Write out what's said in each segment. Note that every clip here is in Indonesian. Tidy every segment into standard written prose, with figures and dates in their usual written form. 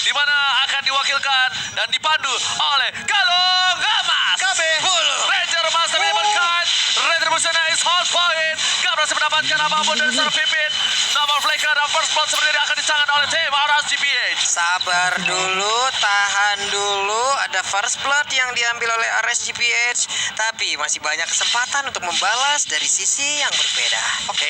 di mana akan diwakilkan dan dipandu oleh Kalong Emas. KB Ranger Emas tapi Demonkai. Retribution is hot point. Gak berhasil mendapatkan apapun dari seorang Pipin. Nomor flicker dan first blood seperti akan disangat oleh tim RSGPH. Sabar dulu, tahan dulu. Ada first blood yang diambil oleh RSGPH, tapi masih banyak kesempatan untuk membalas dari sisi yang berbeda. Oke,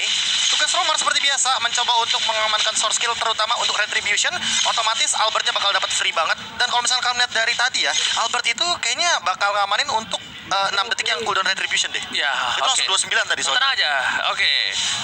tugas Romer seperti biasa mencoba untuk mengamankan source skill terutama untuk retribution. Otomatis Albertnya bakal dapat free banget. Dan kalau misalnya kamu lihat dari tadi ya, Albert itu kayaknya bakal ngamanin untuk 6 detik yang cooldown retribution deh. Ya, Itu oke. langsung 29 tadi soalnya. Tenang aja, oke.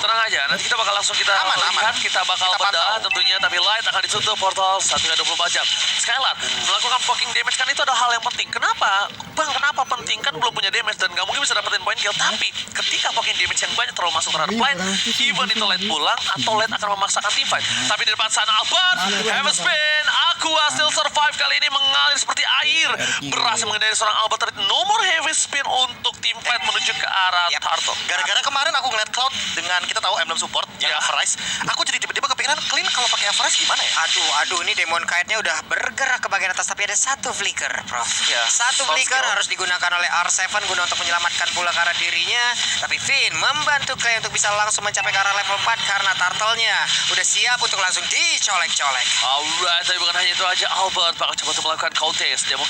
Tenang aja, nanti kita bakal langsung kita Aman, lihat, aman. kita bakal Kita bedah pantau. tentunya. Tapi Light akan ditutup portal 1x24 jam. Skylar, melakukan poking damage kan itu ada hal yang penting. Kenapa? Bang, kenapa penting? Kan belum punya damage dan nggak mungkin bisa dapetin point kill. Tapi ketika poking damage yang banyak terlalu masuk terhadap Light, even itu Light pulang atau Light akan memaksakan team fight. Tapi di depan sana Albert, have a spin, Aqua still survive kali ini mengalir seperti air. Berhasil menghindari seorang Albert dari nomor heavy spin untuk team fight menuju ke arah Yap. Turtle. Gara-gara kemarin aku ngeliat Cloud dengan kita tahu emblem support yang Ya. Everrise, aku jadi tiba-tiba kepikiran Clean kalau pakai Everrise gimana ya? Aduh, ini Demon Kite-nya udah bergerak ke bagian atas, tapi ada satu flicker, Prof. Ya, Satu soft flicker skill. harus digunakan oleh R7 guna untuk menyelamatkan pula ke arah dirinya. Tapi Finn membantu Clay untuk bisa langsung mencapai ke arah level 4 karena turtle-nya udah siap untuk langsung dicolek-colek. Alright, tapi bukan hanya itu aja. Albert bakal coba untuk melakukan cold test. Demon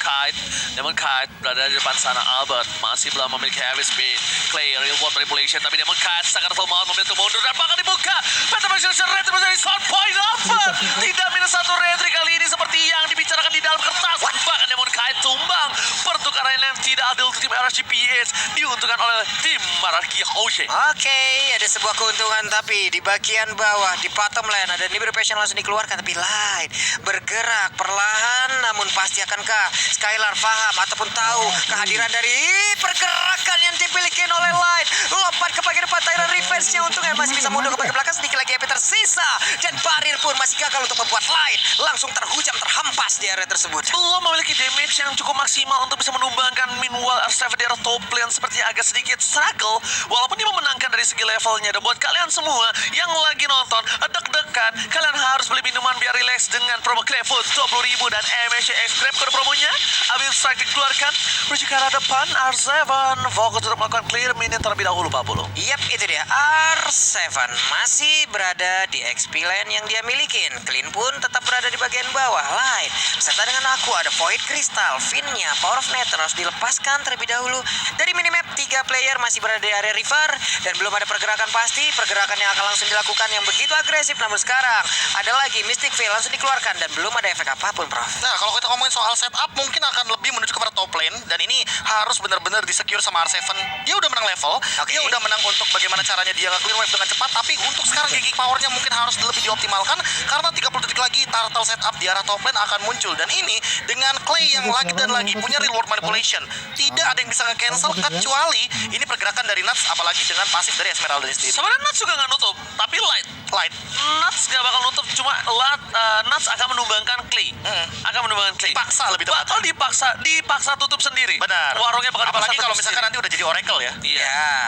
Kite berada di depan sana. Albert masih belum memiliki heavy spin. Clay reward manipulation, tapi Demon Kite sangat lemah memiliki mundur dan bakal dibuka. Petrification rate menjadi shot point Albert. Tidak minus 1 retri kali ini seperti yang dibicarakan di dalam kertas. Bahkan Demon Kite tumbang. Pertukaran yang tidak adil untuk tim RSGPH diuntungkan oleh tim Maraki Hoshe. Oke, ada sebuah keuntungan, tapi di bagian bawah, di bottom lane ada Nibir Passion langsung dikeluarkan, tapi Light bergerak perlahan, namun pasti akankah Skylar paham ataupun tahu kehadiran dari pergerakan yang dimiliki oleh Light. Lompat ke bagian depan, Tyra Revenge-nya untungnya masih bisa mundur ke bagian belakang, sedikit lagi HP tersisa, dan Barir pun masih gagal untuk membuat Light langsung terhujam, terhempas di area tersebut. Belum memiliki damage yang cukup maksimal untuk bisa menumbangkan Meanwhile R7 di arah top lane seperti agak sedikit struggle walaupun dia memenangkan dari segi levelnya. Dan buat kalian semua yang lagi nonton deg-degan, kalian harus beli minuman biar relax dengan promo Clayfood 20.000 dan MSCX Grab kode promonya. Abis strike dikeluarkan menuju ke arah depan, R7 fokus untuk melakukan clear minion terlebih dahulu Pak Bulu. Yap, itu dia. R7 masih berada di XP lane yang dia milikin. Clean pun tetap berada di bagian bawah. Light beserta dengan aku ada Void Crystal, Finn-nya, Power of Nether harus dilepaskan terlebih dahulu. Dari minimap 3 player masih berada di area river dan belum ada pergerakan pasti. Pergerakan yang akan langsung dilakukan yang begitu agresif. Namun sekarang ada lagi Mystic Veil langsung dikeluarkan dan belum ada efek apapun, Prof. Nah, kalau kita ngomongin soal setup, mungkin akan lebih menuju kepada top lane. Dan ini harus benar-benar di-secure sama R7. Dia udah menang level, Oke. dia udah menang untuk bagaimana caranya dia nge-clear wave dengan cepat. Tapi untuk sekarang gigi powernya mungkin harus lebih dioptimalkan. Karena 30 detik lagi turtle setup di arah top lane akan muncul. Dan ini dengan Clay yang lagi dan lagi punya reward manipulation. Tidak ada yang bisa nge-cancel kecuali ini pergerakan dari Nuts, apalagi dengan pasif dari Esmeralda sendiri. Sebenarnya Nuts juga nggak nutup, tapi Light Nuts gak bakal nutup, cuma Nuts akan menumbangkan Clay. Akan menumbangkan Clay. Dipaksa lebih tepat. Bakal dipaksa tutup sendiri. Benar. Warungnya bakal Apalagi dipaksa kalau tutup misalkan sendiri. nanti udah jadi Oracle ya. Iya. Ya.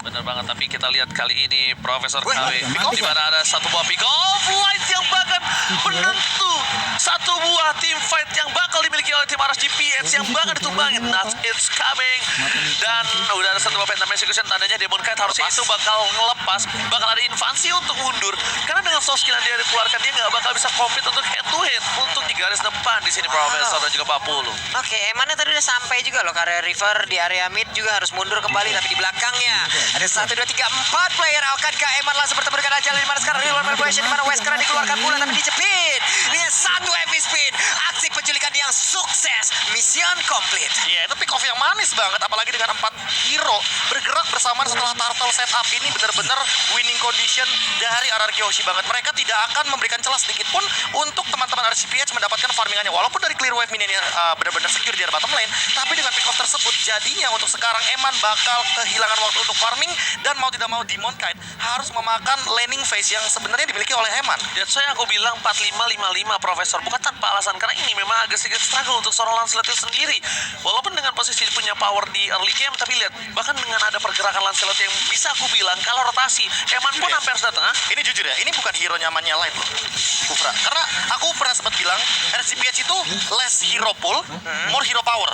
Bener banget, tapi kita lihat kali ini Profesor Wih, KW di mana ada satu buah pick off Light yang bahkan menentu satu buah team fight yang bakal dimiliki oleh tim RSGPH yang bakal ditumbangin. Nuts it's coming. Dan udah ada satu buah Phantom Execution, tandanya Demon Kite harusnya itu bakal ngelepas, bakal ada invasi untuk mundur karena dengan soft skill yang dia dikeluarkan dia nggak bakal bisa compete untuk head to head untuk di garis depan di sini Profesor dan juga Pak Pulu. Oke, Emannya tadi udah sampai juga loh ke area river. Di area mid juga harus mundur kembali, tapi di belakangnya ada 1, 2, 3, 4 player. Akankah Eman langsung bertemu dengan Ajal di mana sekarang Real Manipulation, di mana West karena dikeluarkan pula tapi dijepit dengan 1 heavy spin. Aksi penculikan yang sukses, mission complete. Iya, itu pick off yang manis banget, apalagi dengan 4 hero bergerak bersamaan setelah turtle setup ini benar-benar winning condition dari RRQ Hoshi banget. Mereka tidak akan memberikan celah sedikit pun untuk teman-teman RCPH mendapatkan farmingannya. Walaupun dari clear wave minionnya benar-benar secure di bottom lane, tapi dengan pick off tersebut jadinya untuk sekarang Eman bakal kehilangan waktu untuk farming dan mau tidak mau Demon Kite harus memakan laning phase yang sebenarnya dimiliki oleh Eman. That's why aku bilang 45-55 Profesor, bukan tanpa alasan karena ini memang agak sedikit struggle untuk seorang Lancelot itu sendiri. Walaupun dengan posisi punya power di early game, tapi lihat bahkan dengan ada pergerakan Lancelot yang bisa aku bilang kalau rotasi Eman pun hampir harus datang. Ini jujur ya, ini bukan hero nyamannya Light loh, Kufra. Karena aku pernah sempat bilang RCPH itu less hero pool, more hero power.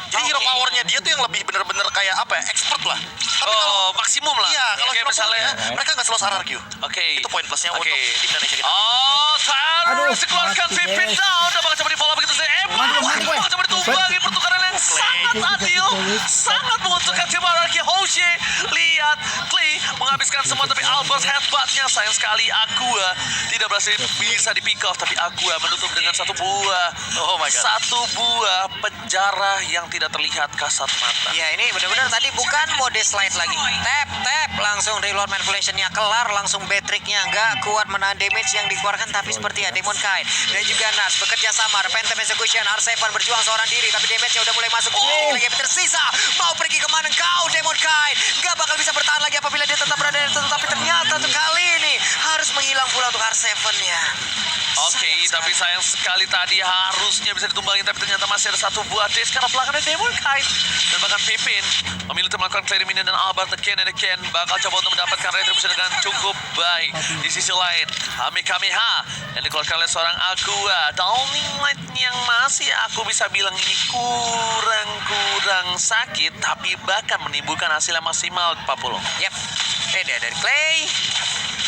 Jadi hero powernya dia tuh yang lebih bener-bener kayak apa ya, expert lah. Tapi kalau maksimum lah. iya, kalau kayak hero misalnya poolnya, mereka nggak selalu RRQ. Oke. Itu poin plusnya untuk tim Indonesia kita. Oh, Tyrus Aduh, dikeluarkan mati, Pippin guys. down. Udah bakal coba di-follow begitu saja. Mati, gue. Bakal coba ditumbangi pertukaran yang sangat adil. Sangat menguntungkan tim RRQ Hoshi. Lihat, Clay menghabiskan semua tapi Albert headbutt-nya. Sayang sekali Aqua tidak berhasil bisa di-pick off. Tapi Aqua menutup dengan satu buah. Oh my God. Satu buah penjara yang tidak terlihat kasat mata. Ya ini benar-benar tadi bukan mode slide lagi. Tap langsung reload manipulation-nya kelar, langsung bat-trick-nya nggak kuat menahan damage yang dikeluarkan, tapi seperti ya Demon Kite dan juga Nars bekerja sama. Phantom Execution, R7 berjuang seorang diri tapi damage-nya udah mulai masuk. Lagi tersisa. Mau pergi kemana kau Demon Kite? Nggak bakal bisa bertahan lagi apabila dia tetap berada di situ, tapi ternyata untuk kali ini harus menghilang pula untuk R7-nya. Oke, tapi sayang sekali tadi harusnya bisa ditumbangin, tapi ternyata masih ada satu buah dash karena belakangnya Demon Kite. Dan bahkan Pippin memilih untuk melakukan clear minion dan Albert again and again bakal coba untuk mendapatkan retribution dengan cukup baik. Di sisi lain, Kamehameha yang dikeluarkan oleh seorang Aqua. Downing Light yang masih aku bisa bilang ini kurang sakit, tapi bahkan menimbulkan hasil yang maksimal 40. Yap, dia dari Clay.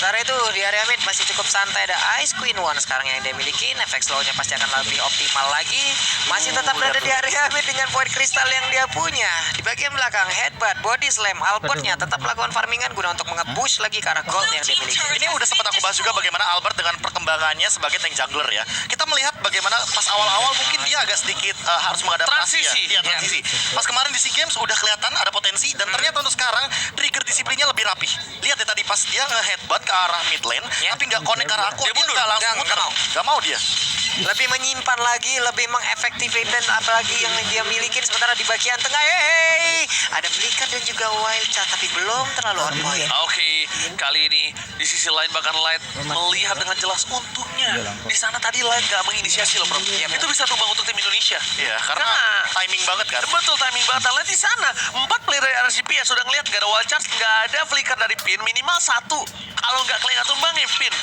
Sementara itu di area mid masih cukup santai, ada Ice Queen One sekarang yang dia miliki. Efek slow-nya pasti akan lebih optimal lagi. Masih tetap berada di area mid dengan poin kristal yang dia punya. Di bagian belakang headbutt, body slam, Albertnya tetap melakukan farmingan guna untuk nge-push lagi ke arah gold yang dia miliki. Ini udah sempat aku bahas juga bagaimana Albert dengan perkembangannya sebagai tank jungler ya. Kita melihat bagaimana pas awal-awal mungkin dia agak sedikit harus mengadaptasi Transisi. ya. Iya, transisi. Pas kemarin di SEA Games udah kelihatan ada potensi dan ternyata untuk sekarang trigger disiplinnya lebih rapih. Lihat ya tadi pas dia nge-headbutt ke arah mid lane, tapi nggak connect ke arah aku, dia mundur. nggak langsung Nggak muter. mau. Nggak mau dia. Lebih menyimpan lagi, lebih mengefektifkan apalagi yang dia miliki. Sementara di bagian tengah, ada Flicker dan juga Wild Chat, tapi belum terlalu on point. Oke, kali ini di sisi lain bahkan Light melihat dengan jelas untungnya. Di sana tadi Light gak menginisiasi loh, bro. Itu bisa tumbang untuk tim Indonesia. Iya, karena timing banget kan. Betul, timing banget. Dan Light di sana 4 player dari RCP ya sudah ngelihat gak ada wild charge, gak ada flicker dari Pin, minimal 1. Kalau nggak Clay nggak tumbang ya Pin.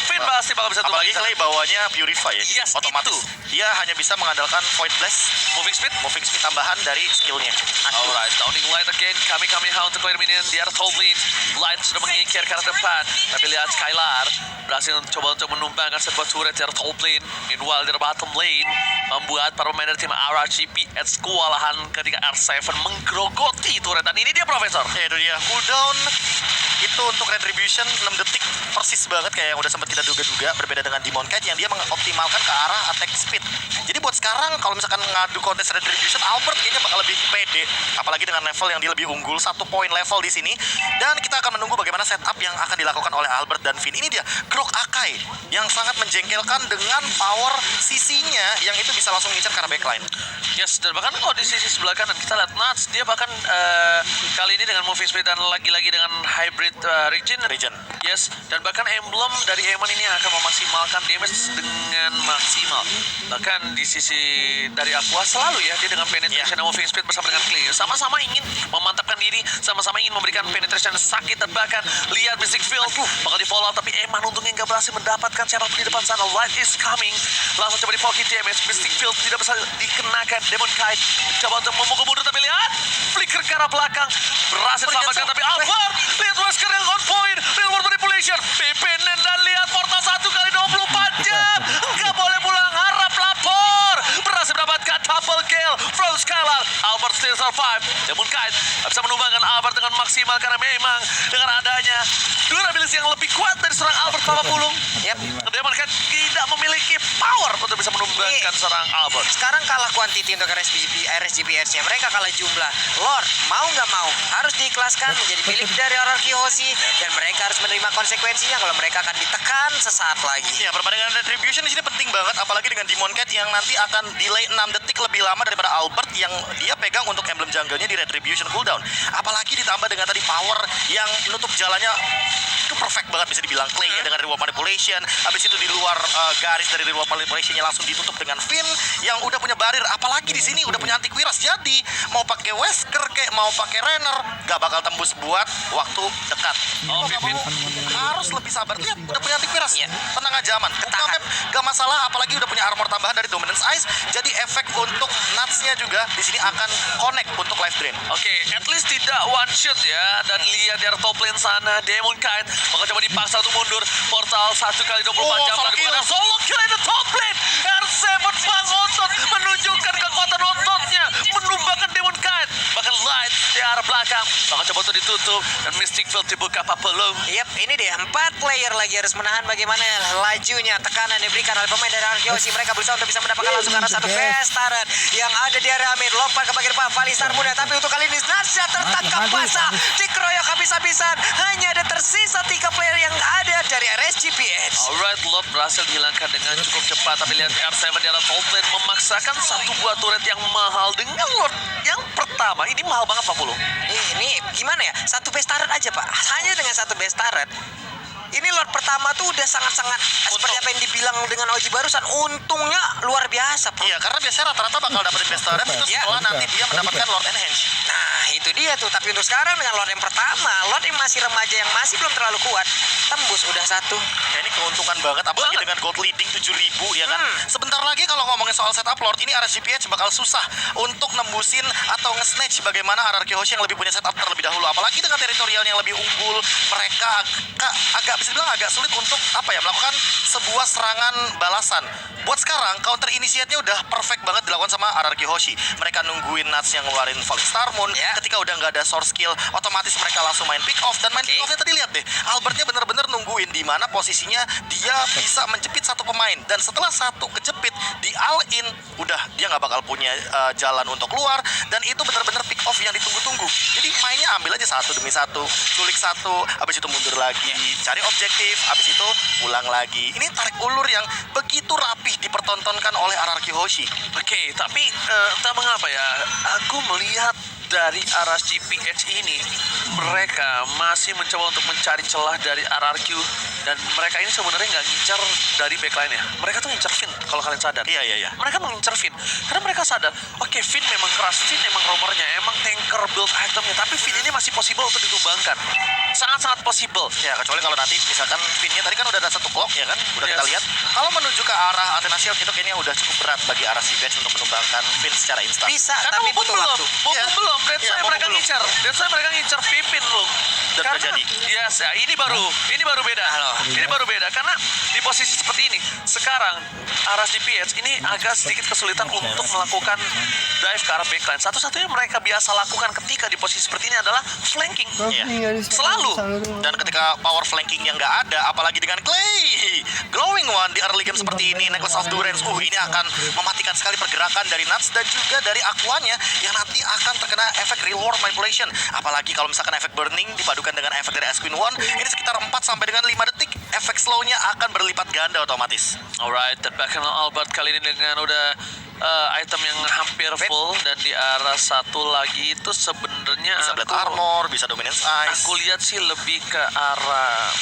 Pin pasti bakal bisa tumbang. Apalagi Clay bawanya Purify ya, jadi Yes, otomatis itu. dia hanya bisa mengandalkan Void Blast, moving speed tambahan dari skillnya. Alright, downing Light again. Kamehameha untuk clear minion di arah top lane. Light sudah mengikir ke arah depan. Tapi lihat Skylar berhasil coba untuk menumbangkan sebuah turret di arah top lane. Meanwhile di arah bottom lane membuat para pemain dari tim RRGPS kewalahan ketika R7 menggerogoti turret. Dan ini dia Profesor. Ya itu dia, cooldown itu untuk Retribution 6 detik persis banget kayak yang udah sempat kita duga-duga, berbeda dengan Demon Kite yang dia mengoptimalkan ke arah attack speed. Jadi buat sekarang kalau misalkan ngadu kontes Retribution, Albert kayaknya bakal lebih pede, apalagi dengan level yang dia lebih unggul, 1 poin level di sini. Dan kita akan menunggu bagaimana setup yang akan dilakukan oleh Albert dan Finn. Ini dia Grok Akai yang sangat menjengkelkan dengan power sisinya yang itu bisa langsung ngincar ke arah backline. Yes, dan bahkan kalau di sisi sebelah kanan kita lihat Nuts, dia bahkan kali ini dengan moving speed dan lagi-lagi dengan hybrid regen. Yes, dan bahkan emblem dari Eman ini akan memaksimalkan damage dengan maksimal. Bahkan di sisi dari Aqua selalu ya, dia dengan penetration dan moving speed bersama dengan Clay sama-sama ingin memantapkan diri, sama-sama ingin memberikan penetration sakit. Dan bahkan lihat Mystic Field bakal di follow, tapi Eman untungnya nggak berhasil mendapatkan siapapun di depan sana. Light is coming, langsung coba di pocket damage. Mystic Field tidak bisa dikenakan. Demon Kite coba untuk memukul mundur, tapi lihat flicker ke arah belakang berhasil selamatkan, tapi Albert lihat Wesker yang on point, real world manipulation. Pippin dan lihat portal 1 kali 24 jam, nggak boleh pulang, harap lapor. Berhasil mendapatkan double kill from Skylar. Albert still survive. Demon Kite bisa menumbangkan Albert dengan maksimal karena memang dengan adanya durability yang lebih kuat dari seorang Albert Papa Pulung. Demon Kite tidak memiliki power untuk bisa menumbangkan seorang Albert. Sekarang kalah quantity untuk RSGPS-nya. Mereka kalah jumlah. Lord, mau nggak mau, harus diikhlaskan menjadi milik dari RRQ Hoshi. Dan mereka harus menerima konsekuensinya kalau mereka akan ditekan sesaat lagi. Ya, perbandingan Retribution di sini penting banget, apalagi dengan Demon Cat yang nanti akan delay 6 detik lebih lama daripada Albert yang dia pegang untuk emblem jungle-nya di Retribution cooldown. Apalagi ditambah dengan tadi power yang menutup jalannya itu perfect banget bisa dibilang Clay ya, dengan reward manipulation. Habis itu di luar garis dari reward manipulation-nya langsung ditutup dengan Finn yang udah punya barir, apalagi di sini udah punya antivirus. Jadi mau pakai Wesker kayak mau pakai Renner gak bakal tembus buat waktu dekat. Oh, Pippin Harus lebih sabar. Lihat udah punya antivirus. Iya. Tenang aja aman. Gak masalah, apalagi udah punya armor tambahan tambahan dari Dominance Ice, jadi efek untuk Nuts-nya juga di sini akan connect untuk life drain. Oke, at least tidak one shot ya. Dan lihat dari top lane sana, Demon Knight bakal coba dipaksa untuk mundur. Portal 1x24 jam solo dari kill. mana? Solo kill in the top lane. R7 Bang Otot menunjukkan kekuatan ototnya, menumbangkan Demon Knight. Bahkan Light di arah belakang bakal coba untuk ditutup dan Mystic Field dibuka apa belum? Yap, ini dia 4 player lagi harus menahan bagaimana lajunya tekanan yang diberikan oleh pemain dari Arkeoshi. Mereka berusaha untuk bisa mendapatkan langsung arah satu best turret yang ada di area mid. Lompat ke bagian depan Valistar muda, tapi untuk kali ini Nasya tertangkap basah, dikeroyok habis-habisan. Hanya ada tersisa 3 player yang ada dari RSGPH. Alright, Lord berhasil dihilangkan dengan cukup cepat. Tapi lihat R7 di arah top lane memaksakan satu buah turret yang mahal dengan Lord yang pertama. Ini mahal banget 40. Ini gimana ya? Satu best turret aja Pak. Hanya dengan satu best turret. Ini Lord pertama tuh udah sangat-sangat seperti apa yang dibilang dengan Oji barusan. Untungnya luar biasa Pak. Iya, karena biasanya rata-rata bakal dapetin best turret itu Iya. setelah nanti dia mendapatkan Lord Enhance. Nah itu dia tuh. Tapi untuk sekarang dengan Lord yang pertama, Lord yang masih remaja yang masih belum terlalu kuat, tembus udah satu. Ya ini keuntungan banget, apalagi dengan gold leading 7.000 ya kan. Sebentar lagi kalau ngomongin soal setup Lord, ini RSGPH bakal susah untuk nembusin atau nge-snatch bagaimana RRQ Hoshi yang lebih punya setup terlebih dahulu. Apalagi dengan teritorialnya yang lebih unggul, mereka agak bisa dibilang agak sulit untuk melakukan sebuah serangan balasan. Buat sekarang counter initiate-nya udah perfect banget dilakukan sama RRQ Hoshi. Mereka nungguin Nuts yang ngeluarin Falling Star Moon. Ketika udah nggak ada source skill, otomatis mereka langsung main pick off. Dan main pick off-nya tadi lihat deh, Albertnya bener-bener nungguin di mana posisinya dia bisa menjepit satu pemain. Dan setelah satu kejepit di all in, udah dia nggak bakal punya jalan untuk keluar. Dan itu bener-bener pick off yang ditunggu-tunggu. Jadi mainnya ambil aja satu demi satu, culik satu, abis itu mundur lagi, cari objektif, abis itu ulang lagi. Ini tarik ulur yang begitu rapih dipertontonkan oleh RRQ Hoshi. Oke, tapi entah mengapa ya, aku melihat dari RSGPH ini mereka masih mencoba untuk mencari celah dari RRQ, dan mereka ini sebenarnya nggak ngincar dari backline ya. Mereka tuh ngincar Finn kalau kalian sadar. Iya. Mereka mau ngincar Finn karena mereka sadar, oke, Finn memang keras, Finn memang romernya, emang tanker build itemnya, tapi Finn ini masih possible untuk ditumbangkan. Sangat-sangat possible. Ya, kecuali kalau nanti misalkan Finn-nya tadi kan udah ada satu clock ya kan, udah kita lihat. Kalau menuju ke arah Athena Shield itu kayaknya udah cukup berat bagi RSGPH untuk menumbangkan Finn secara instan. Bisa, Karena tapi mumpung butuh belum, waktu. mumpung belum. That's Iya, why mumpung mereka belum. ngincar. That's why mereka ngincar Pipin loh. Dan Karena, terjadi. yes, ya, ini baru beda. Ini baru beda karena di posisi seperti ini sekarang RSGPH ini agak sedikit kesulitan untuk melakukan dive ke arah backline. Satu-satunya mereka biasa lakukan ketika di posisi seperti ini adalah flanking. Selalu. Dan ketika power flanking yang nggak ada, apalagi dengan Clay, glowing one di early game seperti ini, Necklace of Durance, ini akan mematikan sekali pergerakan dari Nuts dan juga dari Aquanya yang nanti akan terkena efek reward manipulation. Apalagi kalau misalkan efek burning dipadukan dengan efek dari Ice Queen One, ini sekitar 4 sampai dengan 5 detik, efek slow-nya akan berlipat ganda otomatis. Alright, tebakan Albert kali ini dengan udah item yang hampir full, dan di arah satu lagi itu sebenarnya Bisa Blade Armor, bisa Dominance Ice. aku lihat sih lebih ke arah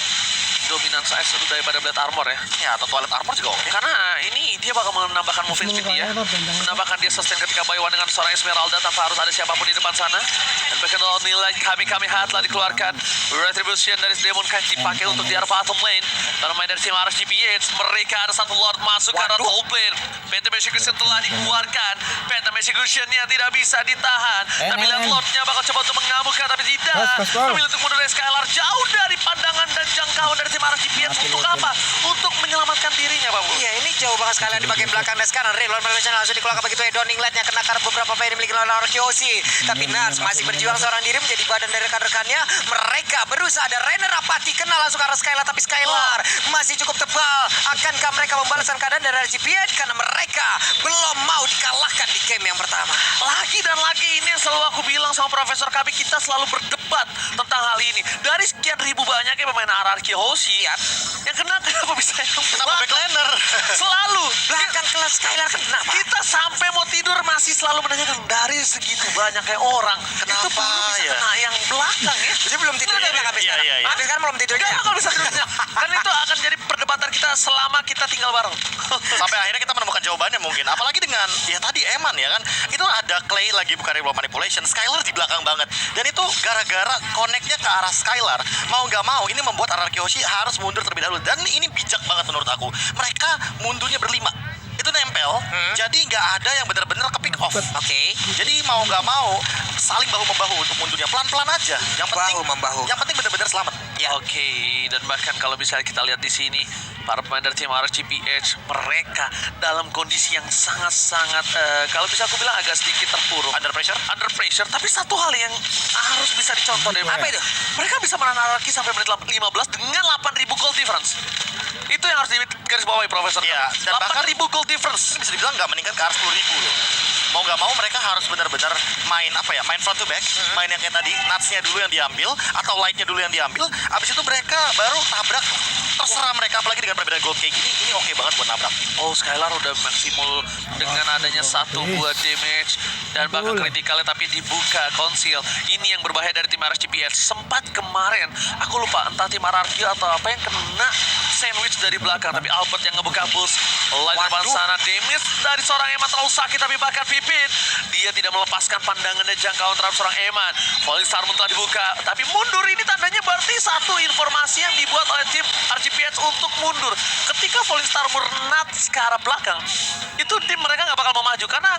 Dominance Ice daripada Blade Armor ya. Ya, atau Toilet Armor juga oke. Karena ini dia bakal menambahkan movement speed dia, menambahkan dia sustain ketika buy one dengan seorang Esmeralda tanpa harus ada siapapun di depan sana. Dan bahkan nilai kami hat telah dikeluarkan. Retribution dari Demon Knight dipakai untuk di arah bottom lane. Karena main dari tim RSGPH, mereka ada satu Lord masuk ke arah top lane. Phantom Execution telah dikeluarkan. Phantom Execution-nya tidak bisa ditahan. Tapi lihat Lordnya bakal coba untuk mengamukkan, tapi tidak. Memilih untuk mundur dari Skylar jauh dari pandangan dan jangkauan dari tim RSGPH. Untuk apa? Untuk menyelamatkan dirinya, Pak Bu. Iya, ini jauh banget sekalian di bagian belakang. Dan sekarang Real Manipulation langsung dikeluarkan begitu ya. Donning Light-nya kena karena beberapa player dimiliki oleh Arkeoshi. Tapi Nuts masih berjuang seorang diri menjadi badan dari rekan-rekannya. Mereka berusaha, ada Renner Apati kena langsung ke arah Skylar, tapi Skylar masih cukup tebal. Akankah mereka membalaskan keadaan dari RSGPH? Karena mereka belum mau dikalahkan di game yang pertama. Lagi dan lagi, ini yang selalu aku bilang sama Profesor Kabi, kita selalu berdebat tentang hal ini. Dari sekian ribu banyaknya pemain RRQ Hoshi, yang kenapa bisa yang Kenapa backliner? Selalu Belakang kelas Skylar kenapa? kita sampai mau tidur masih selalu menanyakan dari segitu banyaknya orang, Kenapa itu baru bisa ya? kena yang belakang ya. Jadi belum tidur juga habis Iya, sekarang. iya, iya. Habis sekarang belum tidur Enggak juga. bakal bisa tidurnya. Dan itu akan jadi perdebatan kita selama kita tinggal bareng. Sampai akhirnya kita menemukan jawabannya mungkin. Apalagi dengan ya tadi Eman ya kan, itu ada Clay lagi bukan Reward Manipulation, Skylar di belakang banget. Dan itu gara-gara connect-nya ke arah Skylar, mau nggak mau ini membuat RRQ Hoshi harus mundur terlebih dahulu. Dan ini bijak banget menurut aku. Mereka mundurnya berlima. Itu nempel Jadi nggak ada yang benar-benar ke pick off. Oke. Jadi mau nggak mau saling bahu membahu untuk mundurnya pelan-pelan aja. Yang penting Bahu-membahu. Yang penting benar-benar selamat. Ya. Oke, dan bahkan kalau misalnya kita lihat di sini para pemain dari tim RGPH mereka dalam kondisi yang sangat-sangat kalau bisa aku bilang agak sedikit terpuruk. Under pressure. Under pressure, tapi satu hal yang harus bisa dicontoh dari mereka. Apa itu? Mereka bisa menang Anarki sampai menit 15 dengan 8.000 goal difference. Itu yang harus digarisbawahi Profesor. Iya, dan bahkan 8.000 goal difference. Ini bisa dibilang nggak meningkat ke arah 10.000 loh. Mau nggak mau mereka harus benar-benar main main front to back, main yang kayak tadi, nuts-nya dulu yang diambil atau light-nya dulu yang diambil. Abis itu mereka baru tabrak, terserah mereka, apalagi dengan perbedaan gold kayak gini, ini oke banget buat nabrak. Oh, Skylar udah maksimal dengan adanya satu buah damage dan bahkan kritikalnya tapi dibuka konsil. Ini yang berbahaya dari tim RGPH. Sempat kemarin aku lupa entah tim RRQ atau apa yang kena sandwich dari belakang, tapi Albert yang ngebuka bus. Light depan Waduh. sana, damage dari seorang Eman terlalu sakit, tapi bahkan Pipin dia tidak melepaskan pandangan dan jangkauan terhadap seorang Eman. Falling Star Moon telah dibuka, tapi mundur ini tandanya berarti satu informasi yang dibuat oleh tim RGPH untuk mundur. Ketika Falling Star Moon nuts ke arah belakang, itu tim mereka nggak bakal mau maju, karena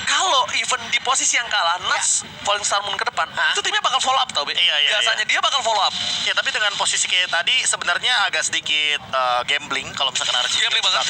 kalau even di posisi yang kalah, nuts Falling Star Moon ke depan, itu timnya bakal follow up tau, Be. Iya, Biasanya dia bakal follow up. Ya tapi dengan posisi kayak tadi sebenarnya agak sedikit gambling kalau misalkan RGPH. Gambling banget,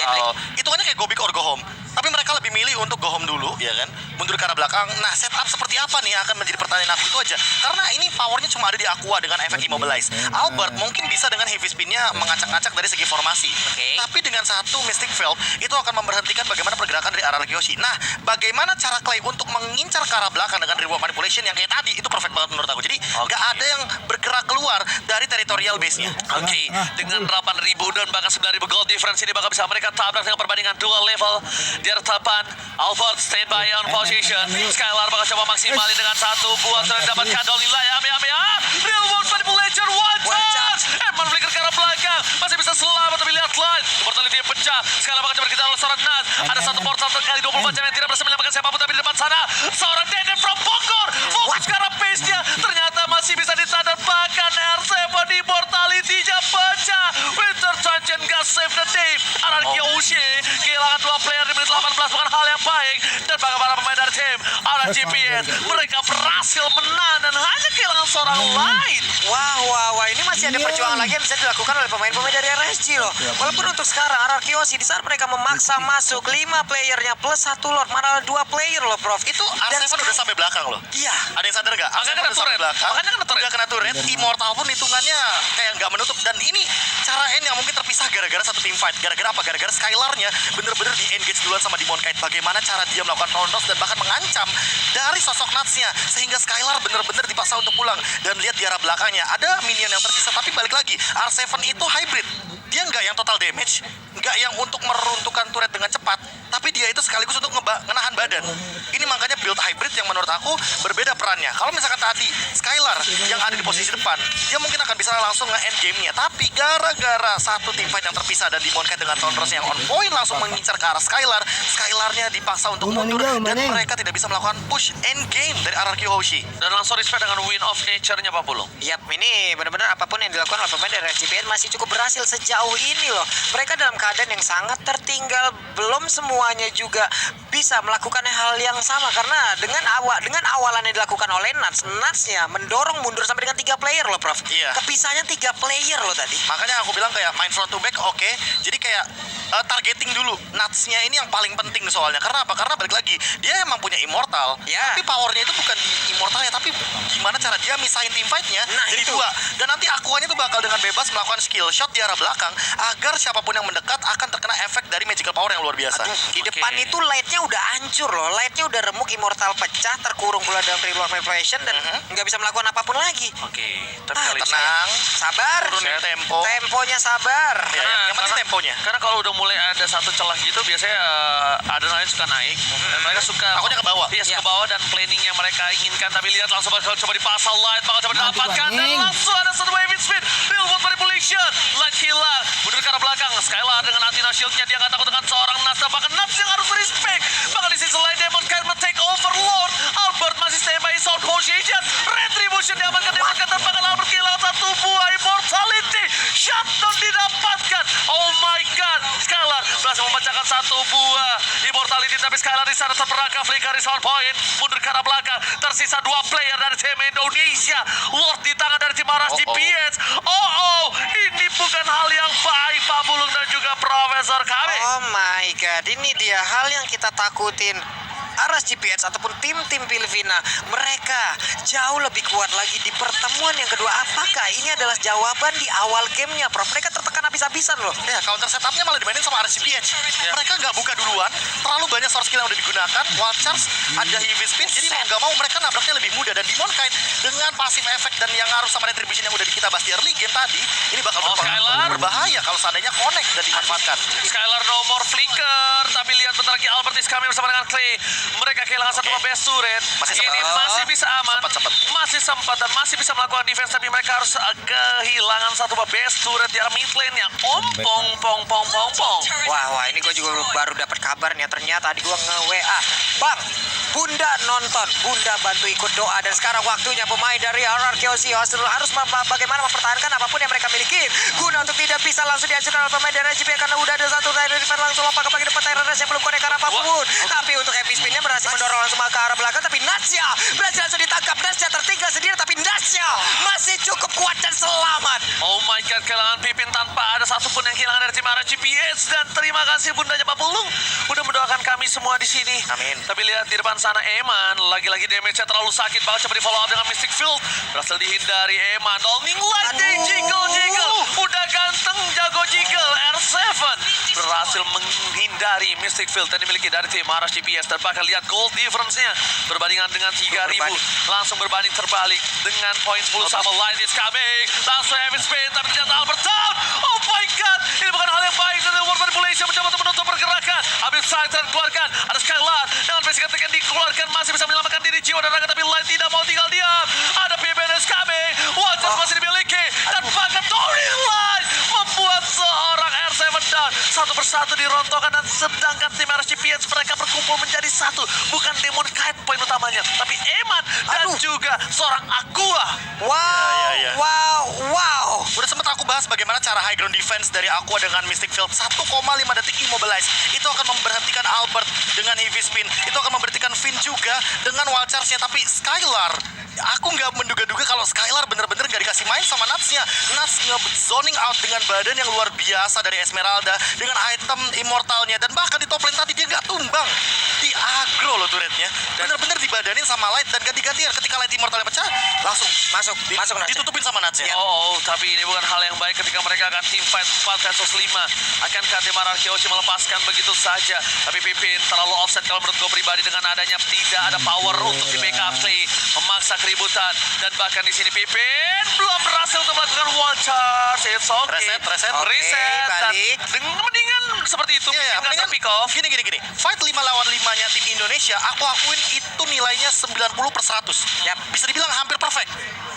Hitungannya kayak go big or go home. Tapi mereka lebih milih untuk go home dulu, ya kan? Mundur ke arah belakang. Nah, setup seperti apa nih yang akan menjadi pertanyaan aku itu aja. Karena ini powernya cuma ada di Aqua dengan efek immobilize. Albert mungkin bisa dengan heavy spinnya mengacak-ngacak dari segi formasi. Oke. Tapi dengan satu Mystic Field itu akan memberhentikan bagaimana pergerakan dari RRQ Yoshi. Nah, bagaimana cara Clay untuk mengincar ke arah belakang dengan reward manipulation yang kayak tadi itu perfect banget menurut aku. Jadi nggak ada yang bergerak keluar dari territorial base-nya. Oke, dengan 8.000 dan bahkan 9.000 gold difference ini bakal bisa mereka tabrak dengan perbandingan dual level di atas depan. Albert standby on position. Skylar bakal coba maksimalin dengan satu buah sudah didapatkan dari nilai real world manipulation one touch. Eman flicker ke arah belakang, masih bisa selamat tapi lihat line. Mortality yang pecah. Skylar bakal coba dikejar oleh seorang Nas. Ada satu portal terkali 24 jam yang tidak berhasil menyelamatkan siapapun, tapi di depan sana seorang Dede from Bogor. Fokus ke arah pace-nya, ternyata masih bisa ditahan, bahkan R7 di mortality-nya pecah. Winter Dungeon gak save the day. Anarki Yoshi kehilangan 2 player di menit 18, bukan hal yang baik. Dan bahkan para pemain dari tim RGPH mereka berhasil menang dan hanya kehilangan seorang lain. Wah, ini masih ada perjuangan lagi yang bisa dilakukan oleh pemain-pemain dari RSG loh. Walaupun untuk sekarang RRQ Yoshi di saat mereka memaksa masuk 5 playernya plus 1 Lord, malah 2 player loh, Prof. Itu Dan R7 udah sampai belakang loh. Iya. Ada yang sadar nggak? Makanya R7 kena udah sampai turret. belakang. Makanya kena turret. Udah kena turret. Immortal pun hitungannya kayak nggak menutup. Dan ini cara N yang mungkin terpisah gara-gara satu team fight. Gara-gara apa? Gara-gara Skylar-nya bener-bener di-engage duluan sama Demon Knight. Bagaimana cara dia melakukan round toss dan bahkan mengancam dari sosok Nuts-nya. Sehingga Skylar bener-bener dipaksa untuk pulang. Dan lihat di arah belakangnya. Ada minion yang tersisa. Tapi balik lagi, R7 itu hybrid. Dia nggak yang total damage. Nggak yang untuk meruntuhkan turret dengan cepat. Tapi dia itu sekaligus untuk menahan badan. Ini makanya build hybrid yang menurut aku berbeda perannya. Kalau misalkan tadi Skylar yang ada di posisi depan, dia mungkin akan bisa langsung nge-end game-nya. Tapi gara-gara satu team fight yang terpisah dan Demon Knight dengan Thunders yang on point langsung mengincar ke arah Skylar, Skylar-nya dipaksa untuk mundur dan mereka tidak bisa melakukan push end game dari RRQ Hoshi. Dan langsung respect dengan win of nature-nya Pak Pulung. Yap, ini benar-benar apapun yang dilakukan oleh pemain dari RGPH masih cukup berhasil sejauh ini loh. Mereka dalam keadaan yang sangat tertinggal, belum semuanya juga bisa melakukan hal yang sama karena dengan awalan yang dilakukan oleh Nuts-nya mendorong mundur sampai dengan 3 player loh, Prof. Iya. Kepisahnya 3 player loh tadi. Makanya aku bilang kayak main front to back oke. Jadi kayak targeting dulu. Nuts-nya ini yang paling penting soalnya. Karena apa? Karena balik lagi, dia emang punya immortal. Ya. Tapi powernya itu bukan di immortalnya, tapi gimana cara dia misahin team fight-nya jadi itu. 2. Dan nanti Aquanya tuh bakal dengan bebas melakukan skill shot di arah belakang agar siapapun yang mendekat akan terkena efek dari magical power yang luar biasa. Di depan itu light-nya udah hancur loh. Light-nya udah remuk, immortal pecah, terkurung pula dalam reward manipulation dan nggak bisa melakukan apapun lagi. Oke, tapi kali ini Tenang, Sabar. turunin tempo. Temponya sabar. Ya, yang penting temponya. Karena kalau udah mulai ada satu celah gitu biasanya adrenalin suka naik dan mereka suka Takutnya ke bawah. Iya, ke bawah dan planning yang mereka inginkan. Tapi lihat langsung bakal coba dipasang light, bakal coba didapatkan dan langsung ada satu wave speed. Real world manipulation. Light hilang. Mundur ke arah belakang. Skylar dengan anti-no shield-nya dia nggak takut dengan seorang Nas. Bahkan Nas yang harus respect. Bahkan di sisi lain Demon Knight men-take overload. Albert masih stay by sound position. Retribution diamankan Demon Knight dan bahkan Albert kehilangan satu buah immortality. Shutdown didapatkan. Oh my god. Skylar berhasil memecahkan satu buah immortality Immortality, tapi Skylar di sana terperangkap. Flicker respawn point, mundur ke arah belakang. Tersisa 2 player dari tim Indonesia. Lord di tangan dari tim Aras GPS. Ini bukan hal yang baik, Pak Bulung dan juga Profesor kami. Oh my god, ini dia hal yang kita takutin. Aras GPS ataupun tim-tim Filipina, mereka jauh lebih kuat lagi di pertemuan yang kedua. Apakah ini adalah jawaban di awal gamenya, Prof? Mereka tertekan habis-habisan loh. Ya, counter setupnya malah dimainin sama RCPH. Mereka nggak buka duluan, terlalu banyak source skill yang udah digunakan. Wild Charge, ada heavy spin, jadi mau nggak mau mereka nabraknya lebih mudah. Dan Demon Kite dengan pasif efek dan yang ngaruh sama retribution yang udah kita bahas di early game tadi, ini bakal Skylar. berbahaya kalau seandainya connect dan dimanfaatkan. Skylar no more flicker, tapi lihat bentar lagi Albert is coming bersama dengan Clay. Mereka kehilangan satu best turret. Ini masih bisa aman, Sempat. masih sempat dan masih bisa melakukan defense, tapi mereka harus kehilangan satu best turret di arah mid lane-nya. Pong. Wah, ini gue juga baru dapat kabar nih. Ternyata tadi gue nge-WA. Bang, Bunda nonton, Bunda bantu ikut doa. Dan sekarang waktunya pemain dari RRQC harus bagaimana mempertahankan apapun yang mereka miliki. Guna untuk tidak bisa langsung dihancurkan oleh pemain dari RGB. Karena udah ada satu dari defense langsung lompat ke bagian depan Tyrannus yang belum connect ke arah apapun. Tapi untuk heavy spin-nya berhasil mendorong langsung ke arah belakang. Tapi Nasya berhasil langsung ditangkap. Nasya tertinggal sendiri, tapi Nasya masih cukup kuat dan selamat. Oh my god, kehilangan Pipin tanpa ada satupun yang kehilangan dari tim RGPS. Dan terima kasih bundanya Pak Pulung udah mendoakan kami semua di sini. Amin. Tapi lihat di depan sana Eman, lagi-lagi damage-nya terlalu sakit banget. Coba di follow up dengan Mystic Field, berhasil dihindari Eman. Downing Light di jiggle. Udah ganteng, jago jiggle. R7 berhasil menghindari Mystic Field yang dimiliki dari tim RGPS. Dan bahkan lihat gold difference-nya berbandingan dengan 3.000. Langsung berbanding terbalik dengan poin 10 sama Light is coming. Langsung heavy spin, tapi ternyata Albert down. Oh my god, ini bukan hal yang baik. Dan World Manipulation mencoba untuk menutup pergerakan. Habis Sighter keluarkan, ada Skylar dengan basic attack yang dikeluarkan, masih bisa menyelamatkan diri jiwa dan raga, tapi Light tidak mau tinggal diam. Ada PBN is coming, Waters masih dimiliki, dan bahkan Tony Light membuat seorang R7 down. Satu persatu dirontokkan, dan sedangkan tim RGPS mereka berkumpul menjadi satu. Bukan Demon Kite poin utamanya, tapi Eman dan juga seorang Aqua. Wow. Udah sempat aku bahas bagaimana cara high ground defense dari Aqua dengan Mystic Field. 1,5 detik immobilize. Itu akan memberhentikan Albert dengan heavy spin. Itu akan memberhentikan Finn juga dengan wild charge-nya. Tapi Skylar, aku nggak menduga-duga kalau Skylar bener-bener nggak dikasih main sama Nuts-nya. Nuts nge-zoning out dengan badan yang luar biasa dari Esmeralda, dengan item immortalnya, dan bahkan di top lane tadi dia nggak tumbang. Di aggro loh turretnya. Bener-bener dibadanin sama Light, dan ganti-gantian ketika Light immortalnya pecah, langsung Masuk Nuts. ditutupin sama Nuts-nya. Tapi ini bukan hal yang baik ketika mereka akan team fight 4 versus 5. Akankah tim RRQC melepaskan begitu saja? Tapi Pipin terlalu offset kalau menurut gue pribadi, dengan adanya tidak ada power untuk di backup Clay, memaksa keributan. Dan bahkan di sini Pipin belum berhasil untuk melakukan wall charge. It's okay. Reset. Reset. Dan balik. mendingan seperti itu. Iya, Pipin mendingan pick off. Gini. Fight 5 lawan 5-nya tim Indonesia, aku akuin itu nilainya 90/100. Yap. Bisa dibilang hampir perfect.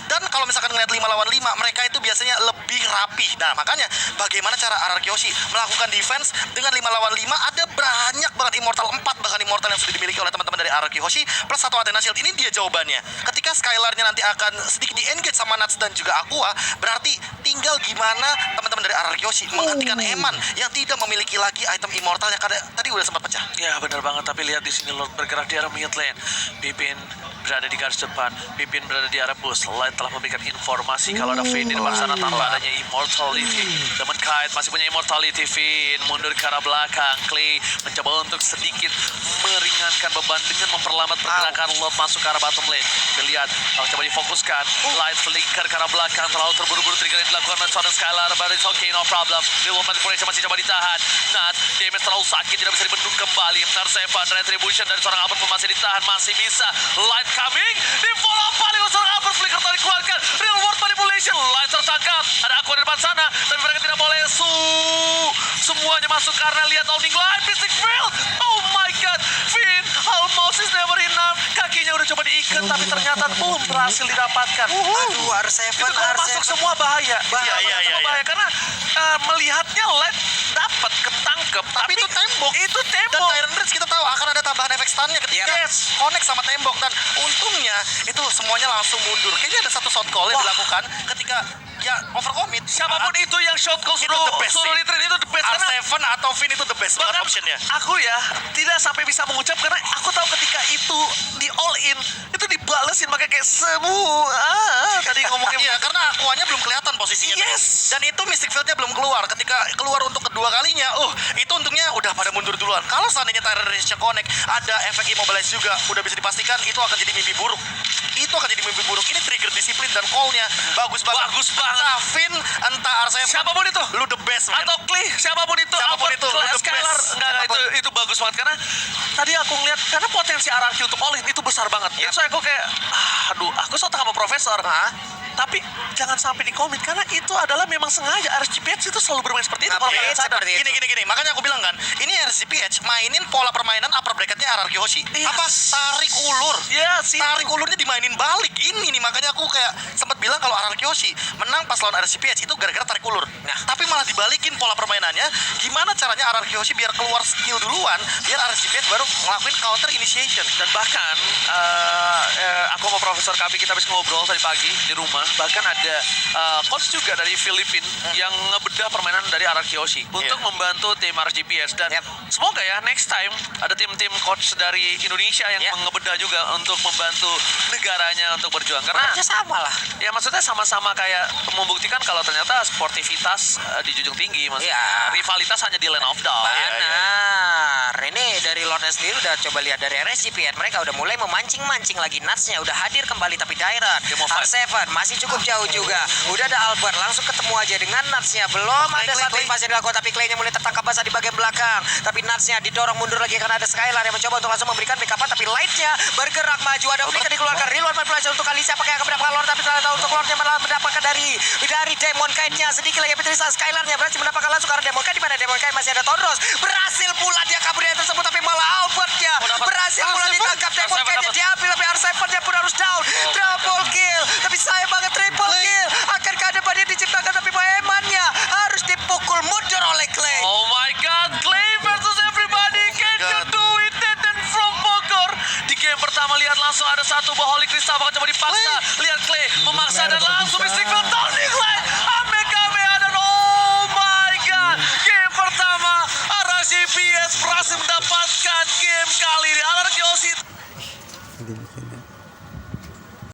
Dan kalau misalkan ngeliat 5 lawan 5, mereka itu biasanya lebih rapi. Nah, makanya bagaimana cara RRQC melakukan defense dengan 5 lawan 5, ada banyak banget immortal 4, bahkan immortal yang sudah dimiliki oleh teman-teman dari RRQC plus 1 Athena Shield. Ini dia jawabannya. Ketika Skylar-nya nanti akan sedikit di-engage sama Nuts dan juga Aqua, berarti tinggal gimana teman-teman dari RRQC menghentikan Eman yang tidak memiliki lagi item immortalnya, karena tadi udah sempat pecah. Ya benar banget, tapi lihat di sini Lord bergerak di arah mid lane. Pipin berada di garis depan, Pipin berada di arah bus. Light telah memberikan informasi kalau ada Finn di depan sana tanpa adanya immortality. Demon Kite masih punya immortality. Finn mundur ke arah belakang. Clay mencoba untuk sedikit meringankan beban dengan memperlambat pergerakan Lord masuk ke arah bottom lane. Kita lihat, coba difokuskan. Light flicker ke arah belakang, terlalu terburu-buru trigger yang dilakukan oleh seorang Skylar, but it's okay, no problem. Real manipulation masih coba ditahan. Nat, damage terlalu sakit, tidak bisa dibendung kembali. Narsevan, retribution dari seorang Albert pun masih ditahan, masih bisa. Light coming, di follow up balik oleh seorang Albert, flicker tadi dikeluarkan. Real world manipulation, Light tertangkap. Ada Aqua di depan sana, tapi mereka tidak boleh semuanya masuk karena lihat Owning Light, Mystic Field. Oh my god, Finn almost is never enough. Kakinya udah coba diikat, tapi ternyata belum berhasil didapatkan. Aduh, R7. Itu kalau masuk semua bahaya. Iya. Bahaya karena melihatnya Light dapat ketangkep, tapi itu tembok. Itu Dan tembok. Tyrannus kita tahu akan ada tambahan efek stun-nya ketika connect sama tembok, dan untungnya itu semuanya langsung mundur. Kayaknya ada satu shot call yang dilakukan ketika ya overcommit. Siapapun itu yang shot call Itu the best suruh sih. retreat itu the best karena R7 atau Finn itu the best banget bahkan optionnya. aku ya tidak sampai bisa mengucap karena aku tahu ketika itu di all in itu dibalesin pakai kayak semua tadi ngomongnya Iya, karena akuanya belum kelihatan posisinya. Yes. Dan itu Mystic Field-nya belum keluar. Ketika keluar untuk kedua kalinya, itu untungnya udah pada mundur duluan. Kalau seandainya Tyrant Rage connect, ada efek immobilize juga, udah bisa dipastikan itu akan jadi mimpi buruk. Itu akan jadi mimpi buruk. Ini trigger disiplin dan call-nya bagus banget. Bagus banget. Entah Finn, entah R7. siapapun itu Lu the best, man. atau Clay siapapun itu Siapapun Albert, itu, lu the Skylar best. enggak itu bagus banget karena tadi aku ngeliat karena potensi RRQ untuk all in itu besar banget Yep. so aku kayak aduh aku sotak sama profesor tapi jangan sampai di komit karena itu adalah memang sengaja RSGPH itu selalu bermain seperti itu kalau kalian sadar seperti itu. Gini. Makanya aku bilang kan, ini RCPH mainin pola permainan upper bracketnya RRQ Hoshi. Yes. Apa? Tarik ulur. Yes, itu. Tarik ulurnya dimainin balik. Ini nih, makanya aku kayak sempat bilang kalau RRQ Hoshi menang pas lawan RCPH itu gara-gara tarik ulur. Nah, tapi malah dibalikin pola permainannya. Gimana caranya RRQ Hoshi biar keluar skill duluan, biar RCPH baru ngelakuin counter initiation. dan bahkan aku sama Profesor Kapi kita habis ngobrol tadi pagi di rumah bahkan ada coach juga dari Filipina yang ngebedah permainan dari RRQ Hoshi untuk membantu tim RGPS dan Yep. semoga ya next time ada tim-tim coach dari Indonesia yang Yep. ngebedah juga untuk membantu negaranya untuk berjuang karena Bekerja sama lah. ya maksudnya sama-sama kayak membuktikan kalau ternyata sportivitas dijunjung tinggi maksudnya Iya. rivalitas hanya di lane of down. Benar. Ini dari Lordnya sendiri udah coba lihat dari RSGPN. Mereka udah mulai memancing-mancing lagi. Nutsnya udah hadir kembali tapi Dairat. Game of five. R7 masih cukup jauh juga. Udah ada Albert langsung ketemu aja dengan Nutsnya. Belum ada satu invasi yang dilakukan tapi Clay-nya mulai tertangkap basah di bagian belakang. Tapi Nutsnya didorong mundur lagi karena ada Skylar yang mencoba untuk langsung memberikan backup tapi Light-nya bergerak maju. Ada flicker dikeluarkan. Reload manipulasi untuk Alicia pakai akan mendapatkan Lord tapi ternyata untuk Lordnya malah mendapatkan dari Demon Kite-nya sedikit lagi Petrisa Skylar-nya berhasil mendapatkan langsung karena Demon Kite di mana Demon Kite masih ada Tondros. Berhasil pula dia kabur dari tersebut tapi malah Albert-nya berhasil pula ditangkap Demon Kite-nya diambil tapi R7-nya pun harus down. Double kill. Tapi sayang banget triple kill. Akankah ada badai diciptakan tapi Eman-nya harus dipukul mundur oleh Clay. Oh my god, Clay versus everybody. Can you do it? Dan from Bogor. Di game pertama lihat langsung ada satu buah Holy Crystal bakal coba dipaksa. Lihat Clay memaksa dan langsung Mystic Field turning